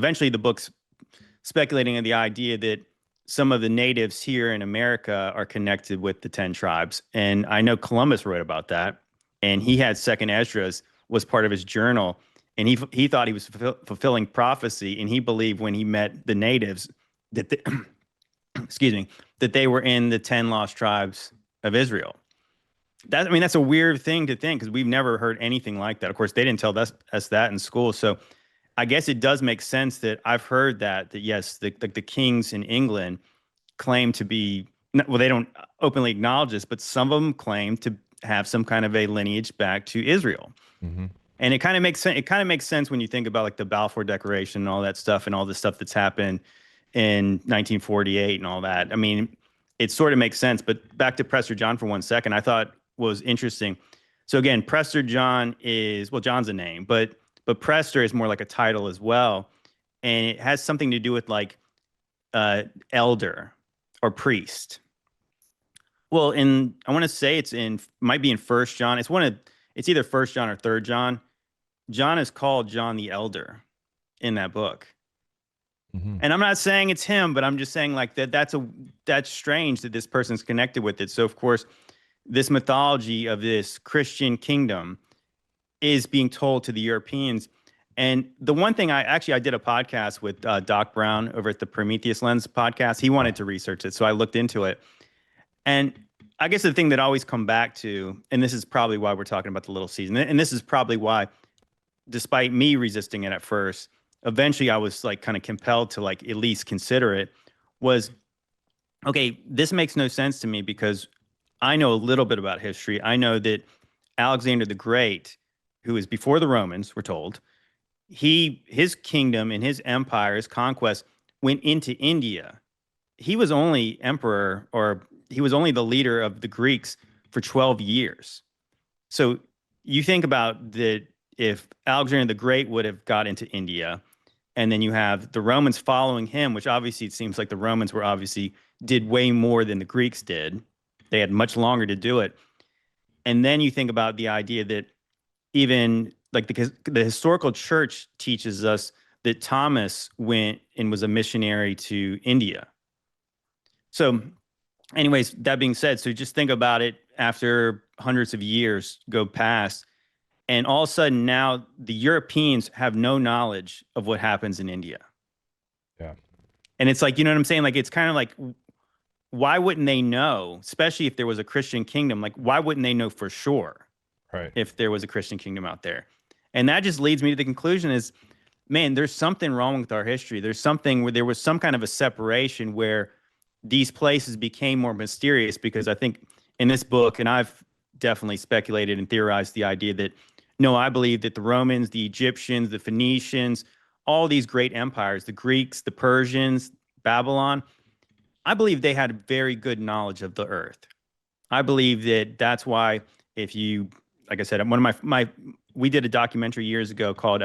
eventually the book's speculating on the idea that some of the natives here in America are connected with the 10 tribes. And I know Columbus wrote about that. And he had Second Esdras was part of his journal. And he thought he was fulfilling prophecy. And he believed when he met the natives that, excuse me, that they were in the 10 lost tribes of Israel. I mean, that's a weird thing to think because we've never heard anything like that. Of course, they didn't tell us that in school. So I guess it does make sense that I've heard that yes, the kings in England claim to be, well, they don't openly acknowledge this, but some of them claim to have some kind of a lineage back to Israel. Mm-hmm. And it kind of makes sense. It kind of makes sense when you think about like the Balfour Declaration and all that stuff and all the stuff that's happened in 1948 and all that. I mean, it sort of makes sense. But back to Prester John for 1 second, I thought was interesting. So again, Prester John is, well, John's a name, but Prester is more like a title as well. And it has something to do with like elder or priest. Well, I want to say might be in First John. It's either First John or Third John. John is called John the Elder in that book. Mm-hmm. And I'm not saying it's him, but I'm just saying like that's strange that this person's connected with it. So of course, this mythology of this Christian kingdom is being told to the Europeans. And the one thing I did a podcast with Doc Brown over at the Prometheus Lens podcast. He wanted to research it, so I looked into it. And I guess the thing that I always come back to, and this is probably why we're talking about the little season, and this is probably why, despite me resisting it at first, eventually I was like kind of compelled to like at least consider it, was, okay, this makes no sense to me because I know a little bit about history. I know that Alexander the Great, who is before the Romans, we're told, his kingdom and his empire, his conquest went into India. He was only emperor, or he was only the leader of the Greeks for 12 years. So you think about that, if Alexander the Great would have got into India, and then you have the Romans following him, which obviously it seems like the Romans did way more than the Greeks did. They had much longer to do it. And then you think about the idea that even like the historical church teaches us that Thomas went and was a missionary to India. So anyways, that being said, so just think about it after hundreds of years go past, and all of a sudden now the Europeans have no knowledge of what happens in India. Yeah. And it's like, you know what I'm saying? Like, it's kind of like, why wouldn't they know, especially if there was a Christian kingdom? Like, why wouldn't they know for sure if there was a Christian kingdom out there? And that just leads me to the conclusion is, man, there's something wrong with our history. There's something where there was some kind of a separation where these places became more mysterious, because I think in this book, and I've definitely speculated and theorized the idea that, no, I believe that the Romans, the Egyptians, the Phoenicians, all these great empires, the Greeks, the Persians, Babylon, I believe they had very good knowledge of the earth. I believe that that's why, if you, like I said, one of we did a documentary years ago called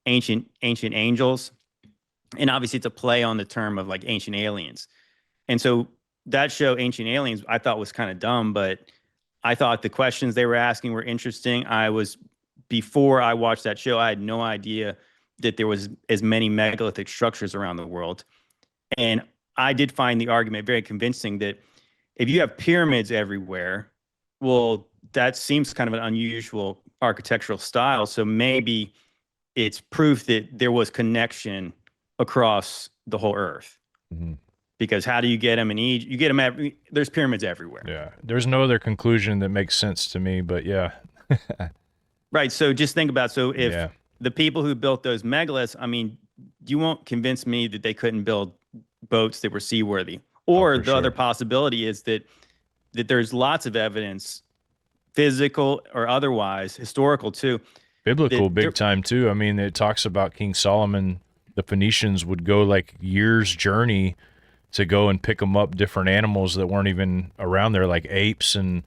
Ancient Angels. And obviously it's a play on the term of like ancient aliens. And so that show, Ancient Aliens, I thought was kind of dumb, but I thought the questions they were asking were interesting. Before I watched that show, I had no idea that there was as many megalithic structures around the world. And I did find the argument very convincing that if you have pyramids everywhere, well, that seems kind of an unusual architectural style. So maybe it's proof that there was connection across the whole earth. Mm-hmm. Because how do you get them in Egypt? You get them there's pyramids everywhere. Yeah. There's no other conclusion that makes sense to me, but yeah. Right. So just think about, if the people who built those megaliths, I mean, you won't convince me that they couldn't build boats that were seaworthy. Or the other possibility is that there's lots of evidence, physical or otherwise, historical too. Biblical big time too. I mean, it talks about King Solomon, the Phoenicians would go like years journey to go and pick them up different animals that weren't even around there, like apes and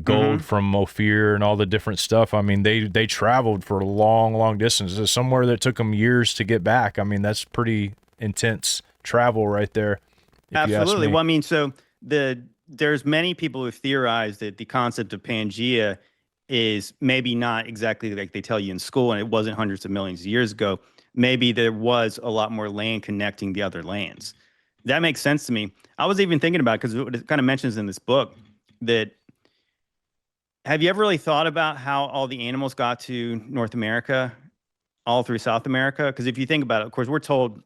gold from Ophir and all the different stuff. I mean, they traveled for long distances, somewhere that took them years to get back. I mean, that's pretty intense travel right there. Absolutely. Well, I mean, so there's many people who theorize that the concept of Pangea is maybe not exactly like they tell you in school, and it wasn't hundreds of millions of years ago. maybe there was a lot more land connecting the other lands. That makes sense to me. I was even thinking about, because it kind of mentions in this book that, have you ever really thought about how all the animals got to North America, all through South America? Because if you think about it, of course, we're told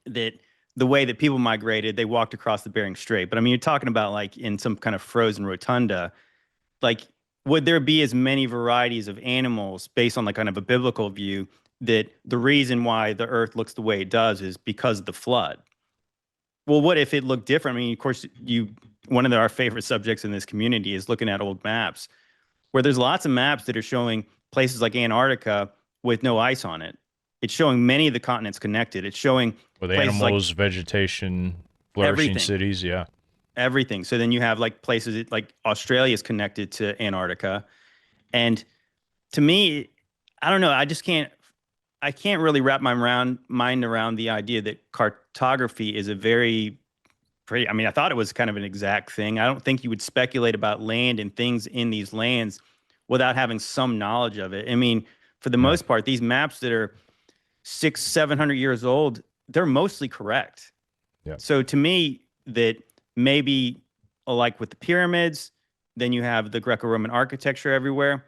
that the way that people migrated, they walked across the Bering Strait. But I mean, you're talking about like in some kind of frozen rotunda. Like, would there be as many varieties of animals based on like kind of a biblical view, that the reason why the earth looks the way it does is because of the flood? Well, what if it looked different? I mean, of course, one of our favorite subjects in this community is looking at old maps, where there's lots of maps that are showing places like Antarctica with no ice on it. It's showing many of the continents connected. It's showing With places like animals, vegetation, flourishing everything, cities. Yeah. everything. So then you have like places like Australia is connected to Antarctica. And to me, I don't know. I can't really wrap my mind around the idea that cartography is a very pretty, I mean, I thought it was kind of an exact thing. I don't think you would speculate about land and things in these lands without having some knowledge of it. I mean, for the Yeah. most part, these maps that are 700 years old, they're mostly correct. Yeah. So to me, that maybe like with the pyramids, then you have the Greco-Roman architecture everywhere.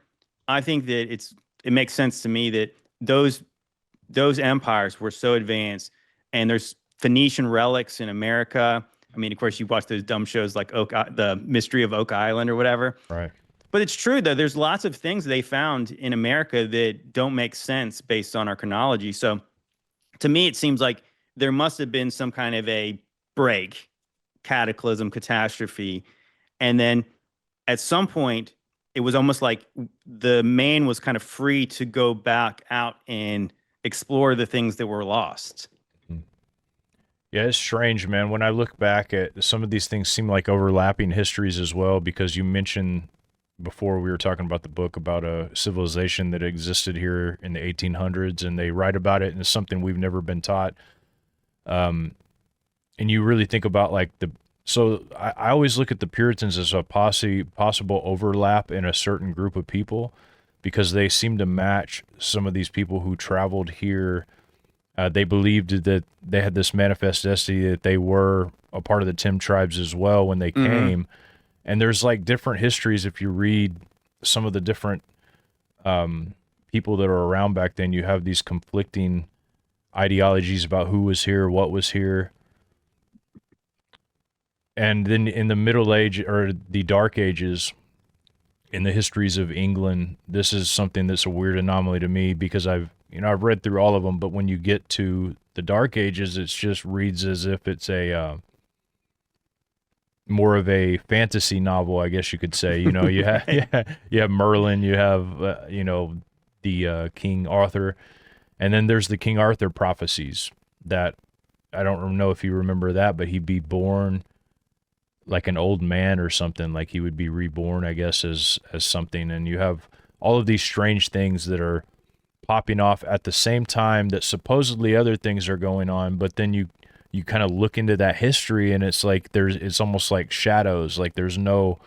I think that it makes sense to me that those those empires were so advanced, and there's Phoenician relics in America. I mean, of course, you watch those dumb shows like the Mystery of Oak Island or whatever. Right. But it's true though. There's lots of things they found in America that don't make sense based on our chronology. So to me, it seems like there must have been some kind of a break, cataclysm, catastrophe, and then at some point, it was almost like the man was kind of free to go back out and explore the things that were lost. Yeah, it's strange, man. When I look back at some of these things, seem like overlapping histories as well, because you mentioned before we were talking about the book about a civilization that existed here in the 1800s, and they write about it, and it's something we've never been taught. And you really think about like so I always look at the Puritans as a possible overlap in a certain group of people, because they seem to match some of these people who traveled here. They believed that they had this manifest destiny, that they were a part of the Tim tribes as well when they came. And there's like different histories. If you read some of the different people that are around back then, you have these conflicting ideologies about who was here, what was here. And then in the Middle Age or the Dark Ages, in the histories of England, this is something that's a weird anomaly to me, because I've read through all of them, but when you get to the Dark Ages, it just reads as if it's a more of a fantasy novel, I guess you could say. You have you have Merlin, you have the King Arthur, and then there's the King Arthur prophecies that I don't know if you remember that, but he'd be born like an old man or something, like he would be reborn, I guess, as something. And you have all of these strange things that are popping off at the same time that supposedly other things are going on, but then you kind of look into that history, and it's like it's almost like shadows, like there's nothing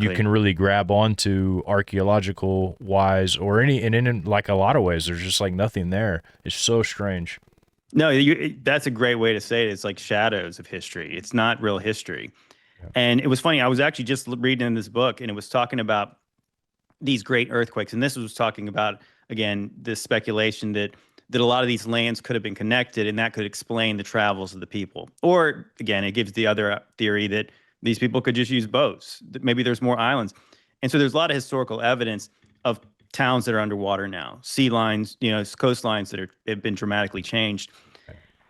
you can really grab onto archaeological wise, or and in like a lot of ways there's just like nothing there. It's so strange. No, that's a great way to say it. It's like shadows of history. It's not real history. Yeah. And it was funny. I was actually just reading in this book, and it was talking about these great earthquakes. And this was talking about, again, this speculation that a lot of these lands could have been connected, and that could explain the travels of the people. Or again, it gives the other theory that these people could just use boats. That maybe there's more islands. And so there's a lot of historical evidence of towns that are underwater now, sea lines, coastlines that have been dramatically changed.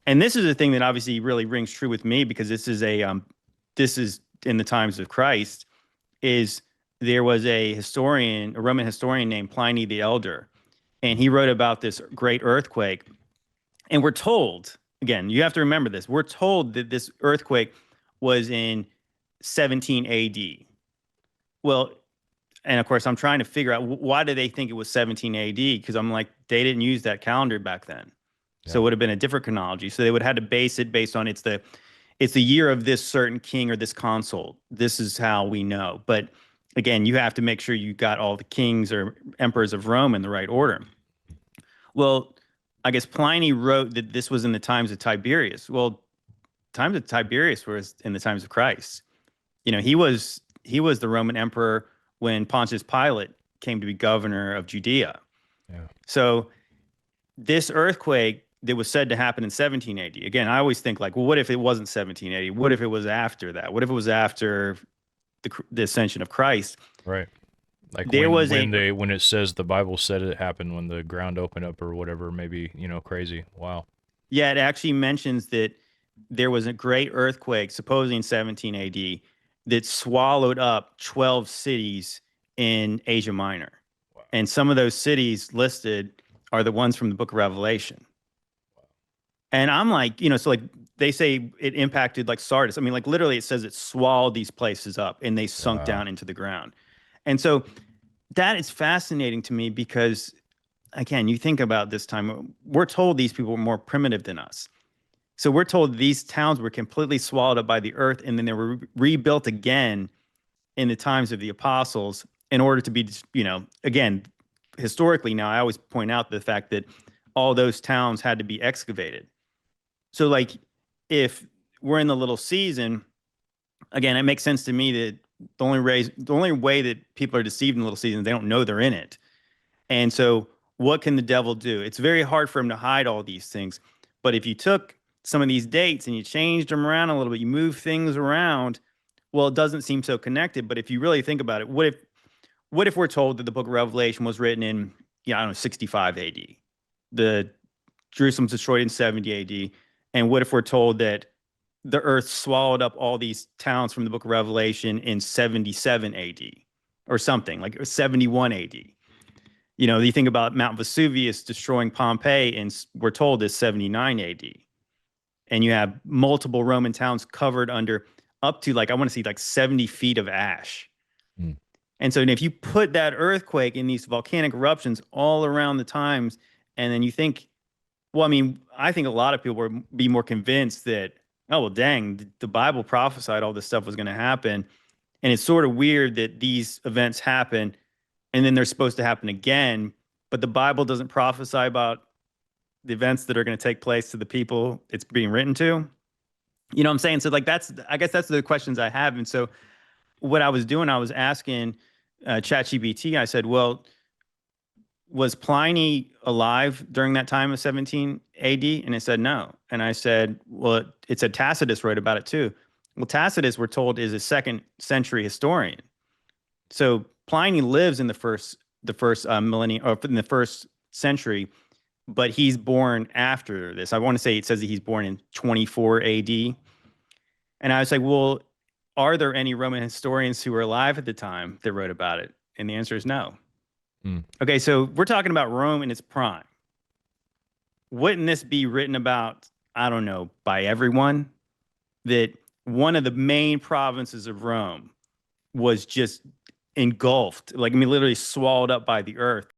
And this is a thing that obviously really rings true with me, because this is in the times of Christ. Is there was a Roman historian named Pliny the Elder, and he wrote about this great earthquake. And we're told, again, you have to remember this, we're told that this earthquake was in 17 AD. Well, and of course, I'm trying to figure out why do they think it was 17 AD? Because I'm like, they didn't use that calendar back then. Yeah. So it would have been a different chronology. So they would have had to base it based on it's the year of this certain king or this consul. This is how we know. But again, you have to make sure you got all the kings or emperors of Rome in the right order. Well, I guess Pliny wrote that this was in the times of Tiberius. Well, times of Tiberius was in the times of Christ. He was the Roman emperor when Pontius Pilate came to be governor of Judea. Yeah. So this earthquake that was said to happen in 17 AD. Again, I always think like, well, what if it wasn't 17 AD? What if it was after that? What if it was after the ascension of Christ? Right. Like There was a when it says the Bible said it happened when the ground opened up or whatever, maybe, crazy. Wow. Yeah, it actually mentions that there was a great earthquake, supposedly in 17 AD, that swallowed up 12 cities in Asia Minor. And some of those cities listed are the ones from the book of Revelation. And I'm like, so like they say it impacted like Sardis. I mean, like literally it says it swallowed these places up and they sunk Wow. down into the ground. And so that is fascinating to me because, again, you think about this time, we're told these people were more primitive than us. So we're told these towns were completely swallowed up by the earth and then they were rebuilt again in the times of the apostles in order to be, again, historically now, I always point out the fact that all those towns had to be excavated. So, like, if we're in the little season, again, it makes sense to me that the only way that people are deceived in the little season, they don't know they're in it. And so, what can the devil do? It's very hard for him to hide all these things. But if you took some of these dates and you changed them around a little bit, you move things around, well, it doesn't seem so connected. But if you really think about it, what if we're told that the book of Revelation was written in, I don't know, 65 AD? The Jerusalem's destroyed in 70 AD. And what if we're told that the earth swallowed up all these towns from the book of Revelation in 77 AD or something like 71 AD? You think about Mount Vesuvius destroying Pompeii, and we're told is 79 AD. And you have multiple Roman towns covered under up to like, I want to see like 70 feet of ash. Mm. And so if you put that earthquake in these volcanic eruptions all around the times, and then you think, well, I mean, I think a lot of people would be more convinced that, oh, well, dang, the Bible prophesied all this stuff was going to happen. And it's sort of weird that these events happen and then they're supposed to happen again, but the Bible doesn't prophesy about the events that are going to take place to the people it's being written to. You know what I'm saying? So like I guess that's the questions I have. And so what I was doing, I was asking ChatGPT. I said, well, was Pliny alive during that time of 17 AD? And it said no. And I said, well, it said Tacitus wrote about it too. Well, Tacitus, we're told, is a second century historian. So Pliny lives in the first millennium or in the first century, but he's born after this. I want to say it says that he's born in 24 AD. And I was like, well, are there any Roman historians who were alive at the time that wrote about it? And the answer is no. Mm. Okay, so we're talking about Rome in its prime. Wouldn't this be written about, I don't know, by everyone? That one of the main provinces of Rome was just engulfed, like, I mean, literally swallowed up by the earth.